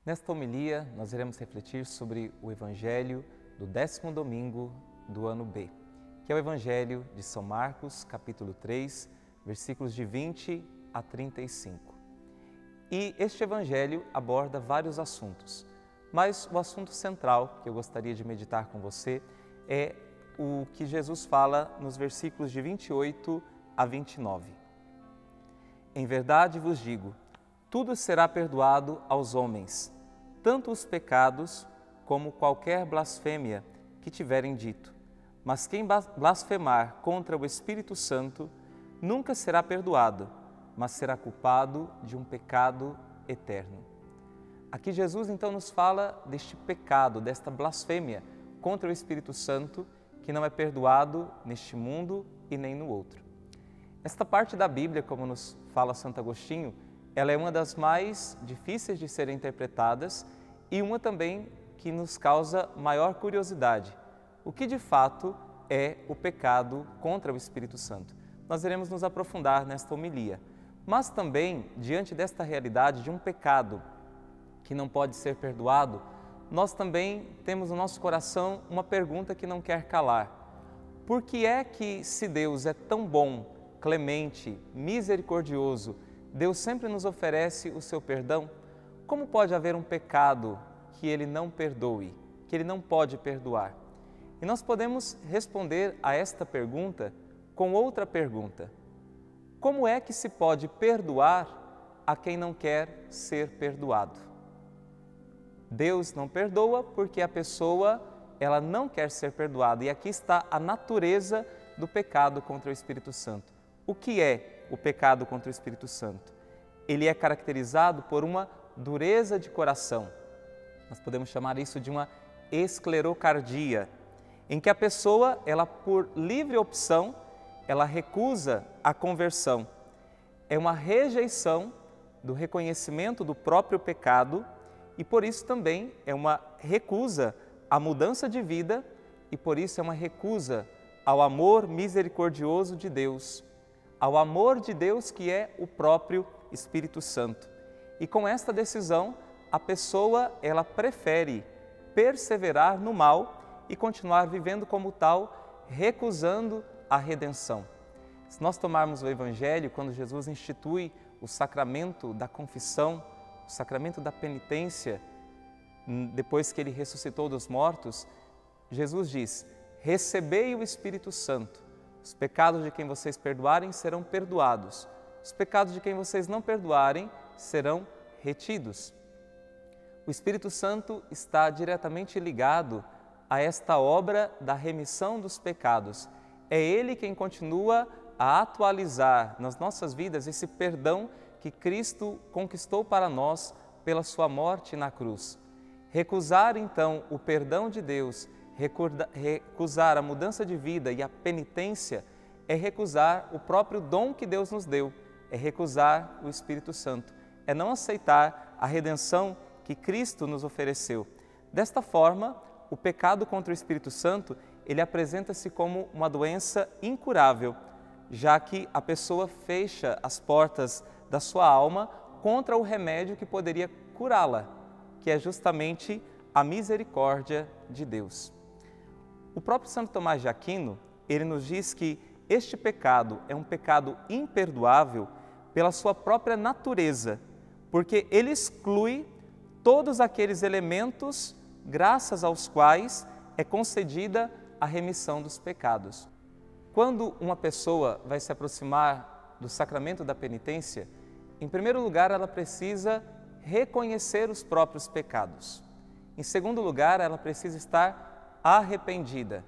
Nesta homilia, nós iremos refletir sobre o Evangelho do 10º domingo do ano B, que é o Evangelho de São Marcos, capítulo 3, versículos de 20 a 35. E este Evangelho aborda vários assuntos, mas o assunto central que eu gostaria de meditar com você é o que Jesus fala nos versículos de 28 a 29. Em verdade vos digo, tudo será perdoado aos homens, tanto os pecados como qualquer blasfêmia que tiverem dito. Mas quem blasfemar contra o Espírito Santo nunca será perdoado, mas será culpado de um pecado eterno. Aqui Jesus então nos fala deste pecado, desta blasfêmia contra o Espírito Santo, que não é perdoado neste mundo e nem no outro. Esta parte da Bíblia, como nos fala Santo Agostinho, ela é uma das mais difíceis de serem interpretadas e uma também que nos causa maior curiosidade. O que de fato é o pecado contra o Espírito Santo? Nós iremos nos aprofundar nesta homilia. Mas também, diante desta realidade de um pecado que não pode ser perdoado, nós também temos no nosso coração uma pergunta que não quer calar. Por que é que, se Deus é tão bom, clemente, misericordioso, Deus sempre nos oferece o seu perdão? Como pode haver um pecado que Ele não perdoe, que Ele não pode perdoar? E nós podemos responder a esta pergunta com outra pergunta. Como é que se pode perdoar a quem não quer ser perdoado? Deus não perdoa porque a pessoa ela não quer ser perdoada. E aqui está a natureza do pecado contra o Espírito Santo. O que é o pecado contra o Espírito Santo? Ele é caracterizado por uma dureza de coração. Nós podemos chamar isso de uma esclerocardia, em que a pessoa, ela por livre opção, ela recusa a conversão. É uma rejeição do reconhecimento do próprio pecado e por isso também é uma recusa à mudança de vida e por isso é uma recusa ao amor misericordioso de Deus, ao amor de Deus que é o próprio Espírito Santo. E com esta decisão, a pessoa ela prefere perseverar no mal e continuar vivendo como tal, recusando a redenção. Se nós tomarmos o Evangelho, quando Jesus institui o sacramento da confissão, o sacramento da penitência, depois que Ele ressuscitou dos mortos, Jesus diz, recebei o Espírito Santo. Os pecados de quem vocês perdoarem serão perdoados. Os pecados de quem vocês não perdoarem serão retidos. O Espírito Santo está diretamente ligado a esta obra da remissão dos pecados. É Ele quem continua a atualizar nas nossas vidas esse perdão que Cristo conquistou para nós pela sua morte na cruz. Recusar então o perdão de Deus, recusar a mudança de vida e a penitência é recusar o próprio dom que Deus nos deu, é recusar o Espírito Santo, é não aceitar a redenção que Cristo nos ofereceu. Desta forma, o pecado contra o Espírito Santo, ele apresenta-se como uma doença incurável, já que a pessoa fecha as portas da sua alma contra o remédio que poderia curá-la, que é justamente a misericórdia de Deus. O próprio Santo Tomás de Aquino, ele nos diz que este pecado é um pecado imperdoável pela sua própria natureza, porque ele exclui todos aqueles elementos graças aos quais é concedida a remissão dos pecados. Quando uma pessoa vai se aproximar do sacramento da penitência, em primeiro lugar, ela precisa reconhecer os próprios pecados. Em segundo lugar, ela precisa estar arrependida.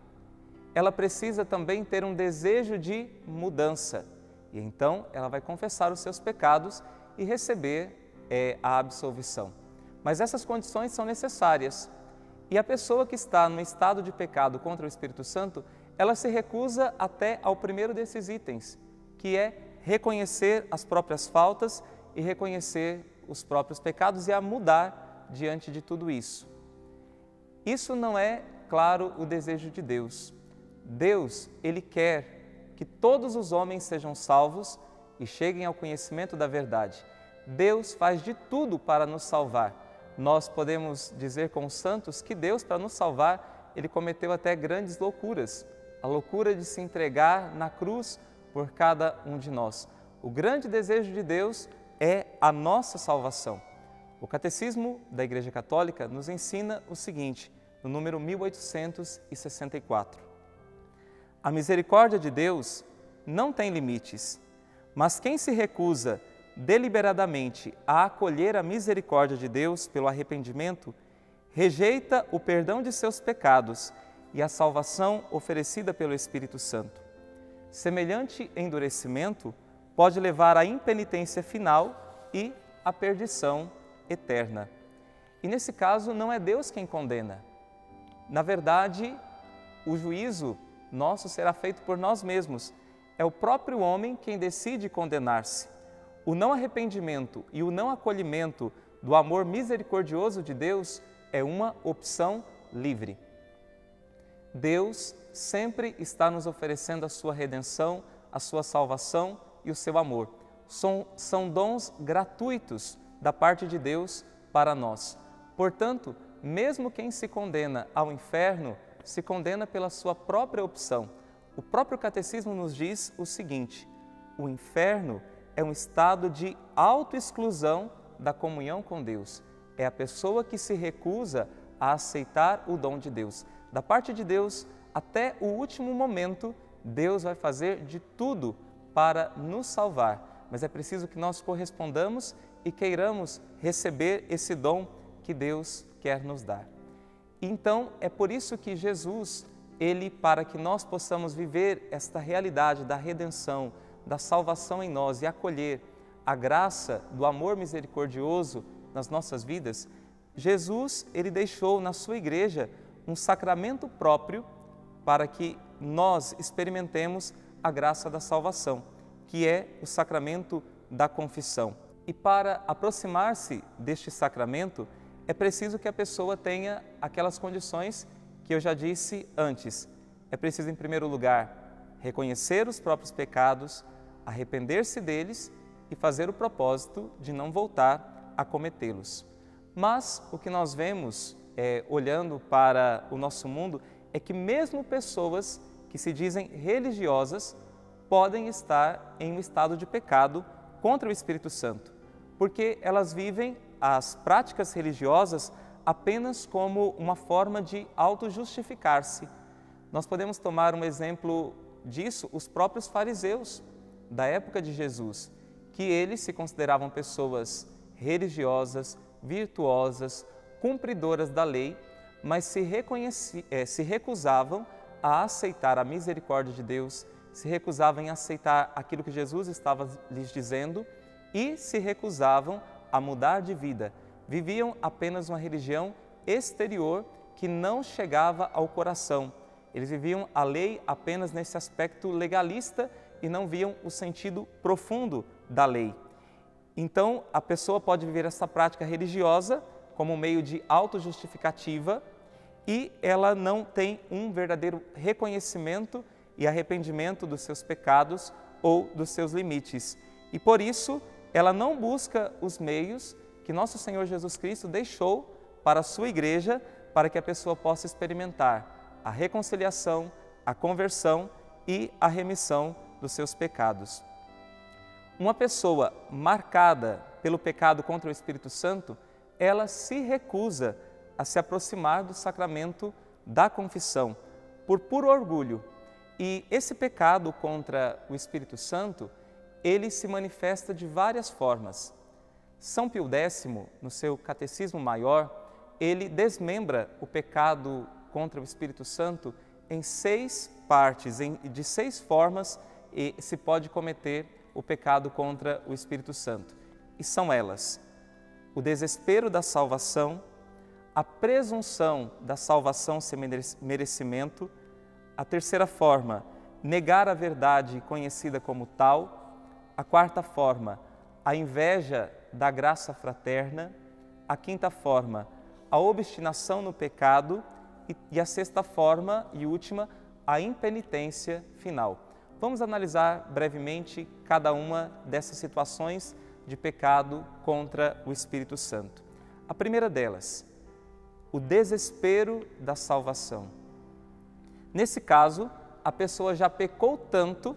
Ela precisa também ter um desejo de mudança. E então, ela vai confessar os seus pecados e receber a absolvição. Mas essas condições são necessárias. E a pessoa que está no estado de pecado contra o Espírito Santo, ela se recusa até ao primeiro desses itens, que é reconhecer as próprias faltas e reconhecer os próprios pecados e a mudar diante de tudo isso. Isso não é, claro, o desejo de Deus. Deus, Ele quer que todos os homens sejam salvos e cheguem ao conhecimento da verdade. Deus faz de tudo para nos salvar. Nós podemos dizer com os santos que Deus, para nos salvar, Ele cometeu até grandes loucuras. A loucura de se entregar na cruz por cada um de nós. O grande desejo de Deus é a nossa salvação. O Catecismo da Igreja Católica nos ensina o seguinte, no número 1864. A misericórdia de Deus não tem limites, mas quem se recusa deliberadamente a acolher a misericórdia de Deus pelo arrependimento, rejeita o perdão de seus pecados e a salvação oferecida pelo Espírito Santo. Semelhante endurecimento pode levar à impenitência final e à perdição eterna. E nesse caso não é Deus quem condena. Na verdade, o juízo nosso será feito por nós mesmos. É o próprio homem quem decide condenar-se. O não arrependimento e o não acolhimento do amor misericordioso de Deus é uma opção livre. Deus sempre está nos oferecendo a sua redenção, a sua salvação e o seu amor. São dons gratuitos da parte de Deus para nós. Portanto, mesmo quem se condena ao inferno, se condena pela sua própria opção. O próprio Catecismo nos diz o seguinte: o inferno é um estado de autoexclusão da comunhão com Deus. É a pessoa que se recusa a aceitar o dom de Deus. Da parte de Deus, até o último momento, Deus vai fazer de tudo para nos salvar. Mas é preciso que nós correspondamos e queiramos receber esse dom que Deus quer nos dar. Então, é por isso que Jesus, Ele, para que nós possamos viver esta realidade da redenção, da salvação em nós e acolher a graça do amor misericordioso nas nossas vidas, Jesus, Ele deixou na sua igreja um sacramento próprio para que nós experimentemos a graça da salvação, que é o sacramento da confissão. E para aproximar-se deste sacramento, é preciso que a pessoa tenha aquelas condições que eu já disse antes. É preciso, em primeiro lugar, reconhecer os próprios pecados, arrepender-se deles e fazer o propósito de não voltar a cometê-los. Mas o que nós vemos, olhando para o nosso mundo, é que mesmo pessoas que se dizem religiosas podem estar em um estado de pecado contra o Espírito Santo, porque elas vivem as práticas religiosas apenas como uma forma de auto-justificar-se. Nós podemos tomar um exemplo disso, os próprios fariseus da época de Jesus, que eles se consideravam pessoas religiosas, virtuosas, cumpridoras da lei, mas se recusavam a aceitar a misericórdia de Deus, se recusavam a aceitar aquilo que Jesus estava lhes dizendo e se recusavam a mudar de vida. Viviam apenas uma religião exterior que não chegava ao coração. Eles viviam a lei apenas nesse aspecto legalista e não viam o sentido profundo da lei. Então, a pessoa pode viver essa prática religiosa como um meio de autojustificativa e ela não tem um verdadeiro reconhecimento e arrependimento dos seus pecados ou dos seus limites. E por isso, ela não busca os meios que nosso Senhor Jesus Cristo deixou para a sua igreja, para que a pessoa possa experimentar a reconciliação, a conversão e a remissão dos seus pecados. Uma pessoa marcada pelo pecado contra o Espírito Santo, ela se recusa a se aproximar do sacramento da confissão, por puro orgulho. E esse pecado contra o Espírito Santo, ele se manifesta de várias formas. São Pio X, no seu Catecismo Maior, ele desmembra o pecado contra o Espírito Santo em 6 partes, de 6 formas se pode cometer o pecado contra o Espírito Santo. E são elas: o desespero da salvação, a presunção da salvação sem merecimento, a terceira forma, negar a verdade conhecida como tal, a quarta forma, a inveja da graça fraterna, a quinta forma, a obstinação no pecado e a sexta forma e última, a impenitência final. Vamos analisar brevemente cada uma dessas situações de pecado contra o Espírito Santo. A primeira delas, o desespero da salvação. Nesse caso, a pessoa já pecou tanto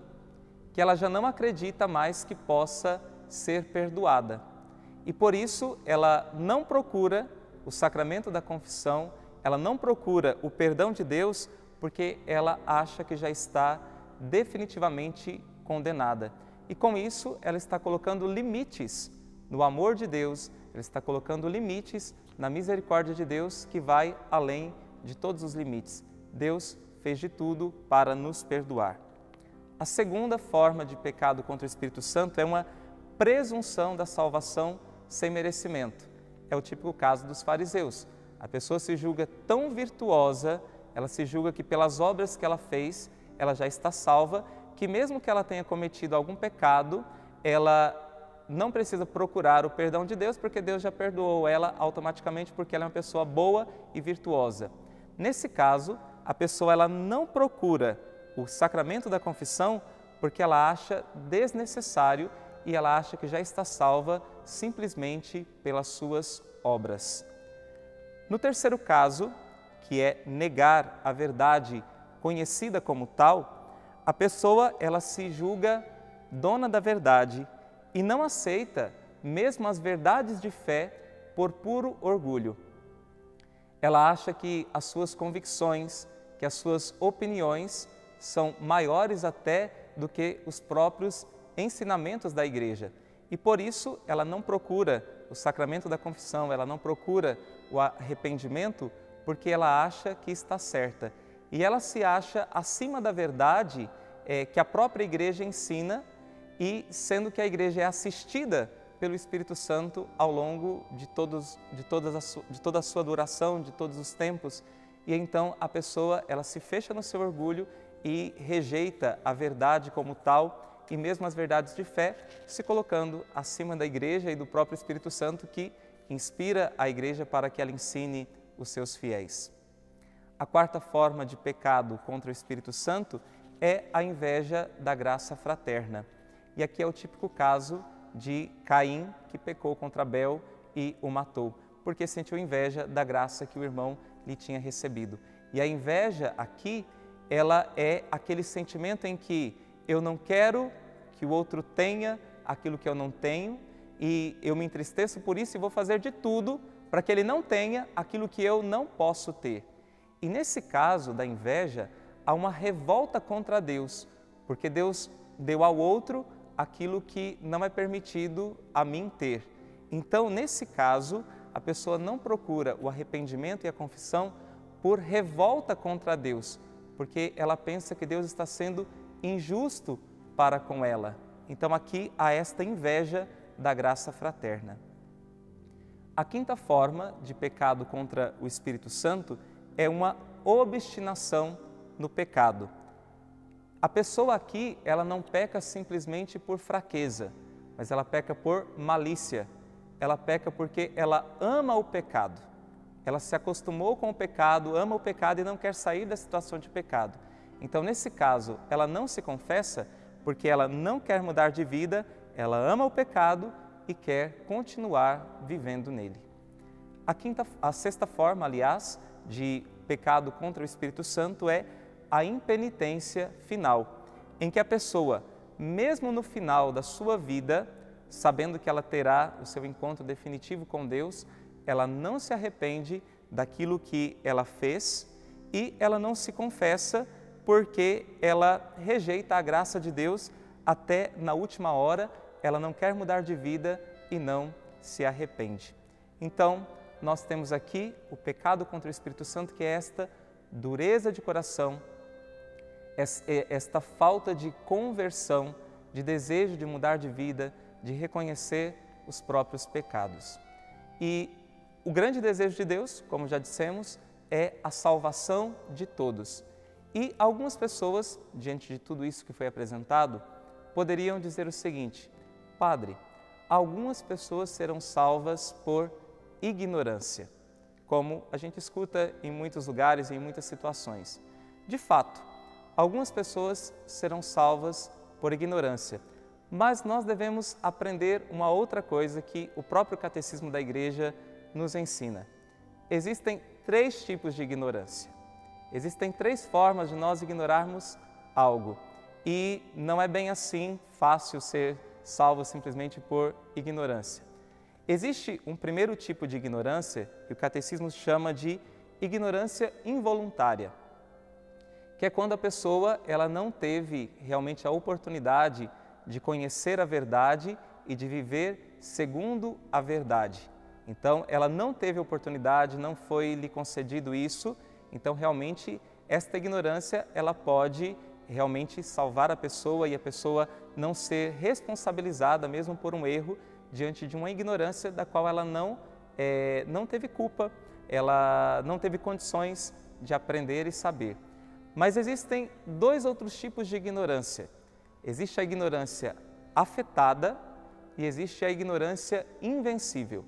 que ela já não acredita mais que possa ser perdoada. E por isso ela não procura o sacramento da confissão, ela não procura o perdão de Deus, porque ela acha que já está definitivamente condenada. E com isso ela está colocando limites no amor de Deus, ela está colocando limites na misericórdia de Deus que vai além de todos os limites. Deus fez de tudo para nos perdoar. A segunda forma de pecado contra o Espírito Santo é uma presunção da salvação sem merecimento. É o típico caso dos fariseus. A pessoa se julga tão virtuosa, ela se julga que pelas obras que ela fez, ela já está salva, que mesmo que ela tenha cometido algum pecado, ela não precisa procurar o perdão de Deus, porque Deus já perdoou ela automaticamente, porque ela é uma pessoa boa e virtuosa. Nesse caso, a pessoa ela não procura o sacramento da confissão, porque ela acha desnecessário e ela acha que já está salva simplesmente pelas suas obras. No terceiro caso, que é negar a verdade conhecida como tal, a pessoa ela se julga dona da verdade e não aceita mesmo as verdades de fé por puro orgulho. Ela acha que as suas convicções, que as suas opiniões são maiores até do que os próprios ensinamentos da igreja. E por isso ela não procura o sacramento da confissão, ela não procura o arrependimento, porque ela acha que está certa. E ela se acha acima da verdade que a própria igreja ensina, e sendo que a igreja é assistida pelo Espírito Santo ao longo de toda a sua duração, de todos os tempos. E então a pessoa ela se fecha no seu orgulho e rejeita a verdade como tal, e mesmo as verdades de fé, se colocando acima da igreja e do próprio Espírito Santo, que inspira a igreja para que ela ensine os seus fiéis. A quarta forma de pecado contra o Espírito Santo é a inveja da graça fraterna. E aqui é o típico caso de Caim, que pecou contra Abel e o matou, porque sentiu inveja da graça que o irmão lhe tinha recebido. E a inveja aqui, ela é aquele sentimento em que eu não quero que o outro tenha aquilo que eu não tenho, e eu me entristeço por isso e vou fazer de tudo para que ele não tenha aquilo que eu não posso ter. E nesse caso da inveja, há uma revolta contra Deus, porque Deus deu ao outro aquilo que não é permitido a mim ter. Então, nesse caso, a pessoa não procura o arrependimento e a confissão por revolta contra Deus, porque ela pensa que Deus está sendo injusto para com ela. Então, aqui há esta inveja da graça fraterna. A quinta forma de pecado contra o Espírito Santo é uma obstinação no pecado. A pessoa aqui, ela não peca simplesmente por fraqueza, mas ela peca por malícia. Ela peca porque ela ama o pecado. Ela se acostumou com o pecado, ama o pecado e não quer sair da situação de pecado. Então, nesse caso, ela não se confessa porque ela não quer mudar de vida, ela ama o pecado e quer continuar vivendo nele. A sexta forma, aliás, de pecado contra o Espírito Santo é a impenitência final, em que a pessoa, mesmo no final da sua vida, sabendo que ela terá o seu encontro definitivo com Deus, ela não se arrepende daquilo que ela fez e ela não se confessa porque ela rejeita a graça de Deus até na última hora, ela não quer mudar de vida e não se arrepende. Então, nós temos aqui o pecado contra o Espírito Santo, que é esta dureza de coração, esta falta de conversão, de desejo de mudar de vida, de reconhecer os próprios pecados. E o grande desejo de Deus, como já dissemos, é a salvação de todos. E algumas pessoas, diante de tudo isso que foi apresentado, poderiam dizer o seguinte: Padre, algumas pessoas serão salvas por ignorância, como a gente escuta em muitos lugares e em muitas situações. De fato, algumas pessoas serão salvas por ignorância, mas nós devemos aprender uma outra coisa que o próprio Catecismo da Igreja nos ensina. Existem 3 tipos de ignorância. Existem 3 formas de nós ignorarmos algo. E não é bem assim fácil ser salvo simplesmente por ignorância. Existe um primeiro tipo de ignorância que o Catecismo chama de ignorância involuntária, que é quando a pessoa ela não teve realmente a oportunidade de conhecer a verdade e de viver segundo a verdade. Então, ela não teve oportunidade, não foi lhe concedido isso, então realmente esta ignorância ela pode realmente salvar a pessoa e a pessoa não ser responsabilizada mesmo por um erro diante de uma ignorância da qual ela não teve culpa, ela não teve condições de aprender e saber. Mas existem 2 outros tipos de ignorância. Existe a ignorância afetada e existe a ignorância invencível.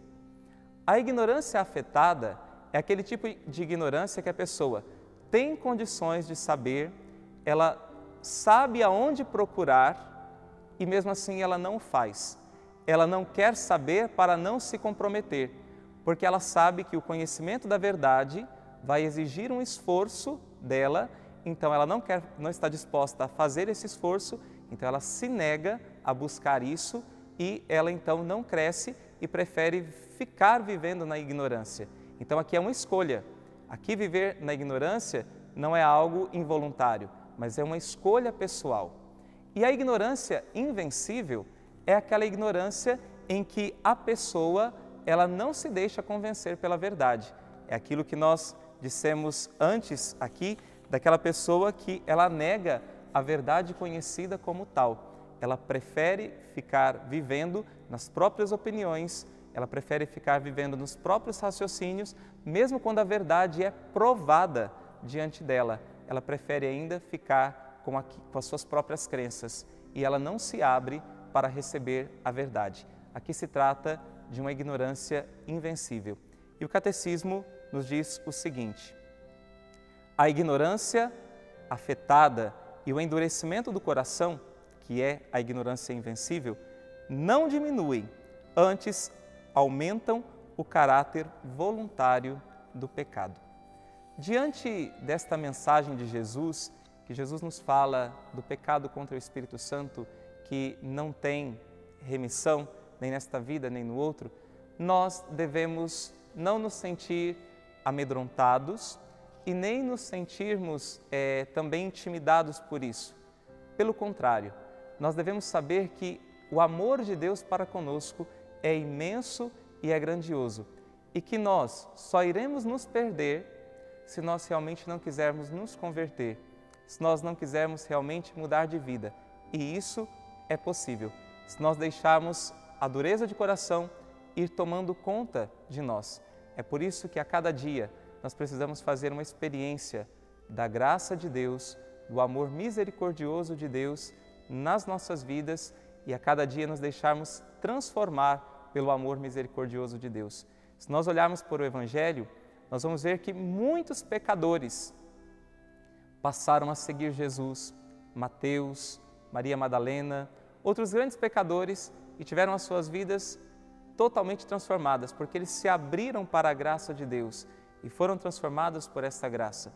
A ignorância afetada é aquele tipo de ignorância que a pessoa tem condições de saber, ela sabe aonde procurar e mesmo assim ela não faz. Ela não quer saber para não se comprometer, porque ela sabe que o conhecimento da verdade vai exigir um esforço dela, então ela não está disposta a fazer esse esforço, então ela se nega a buscar isso e ela então não cresce e prefere ficar vivendo na ignorância. Então aqui é uma escolha. Aqui viver na ignorância não é algo involuntário, mas é uma escolha pessoal. E a ignorância invencível é aquela ignorância em que a pessoa ela não se deixa convencer pela verdade. É aquilo que nós dissemos antes aqui, daquela pessoa que ela nega a verdade conhecida como tal. Ela prefere ficar vivendo nas próprias opiniões, ela prefere ficar vivendo nos próprios raciocínios, mesmo quando a verdade é provada diante dela. Ela prefere ainda ficar com as suas próprias crenças e ela não se abre para receber a verdade. Aqui se trata de uma ignorância invencível. E o Catecismo nos diz o seguinte: a ignorância afetada e o endurecimento do coração, que é a ignorância invencível, não diminuem, antes aumentam o caráter voluntário do pecado. Diante desta mensagem de Jesus, que Jesus nos fala do pecado contra o Espírito Santo, que não tem remissão, nem nesta vida, nem no outro, nós devemos não nos sentir amedrontados e nem nos sentirmos também intimidados por isso. Pelo contrário, nós devemos saber que o amor de Deus para conosco é imenso e é grandioso e que nós só iremos nos perder se nós realmente não quisermos nos converter, se nós não quisermos realmente mudar de vida. E isso é possível, se nós deixarmos a dureza de coração ir tomando conta de nós. É por isso que a cada dia nós precisamos fazer uma experiência da graça de Deus, do amor misericordioso de Deus nas nossas vidas e a cada dia nos deixarmos transformar pelo amor misericordioso de Deus. Se nós olharmos para o Evangelho, nós vamos ver que muitos pecadores passaram a seguir Jesus, Mateus, Maria Madalena, outros grandes pecadores e tiveram as suas vidas totalmente transformadas, porque eles se abriram para a graça de Deus e foram transformados por essa graça.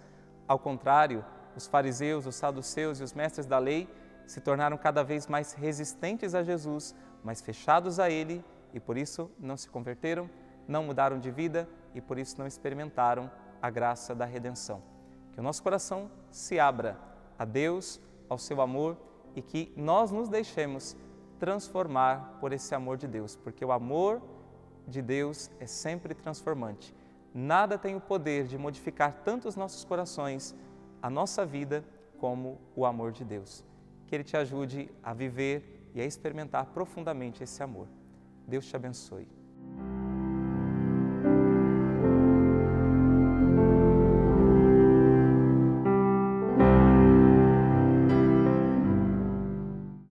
Ao contrário, os fariseus, os saduceus e os mestres da lei se tornaram cada vez mais resistentes a Jesus, mais fechados a Ele e por isso não se converteram, não mudaram de vida e por isso não experimentaram a graça da redenção. Que o nosso coração se abra a Deus, ao seu amor e que nós nos deixemos transformar por esse amor de Deus, porque o amor de Deus é sempre transformante. Nada tem o poder de modificar tanto os nossos corações, a nossa vida, como o amor de Deus. Que Ele te ajude a viver e a experimentar profundamente esse amor. Deus te abençoe.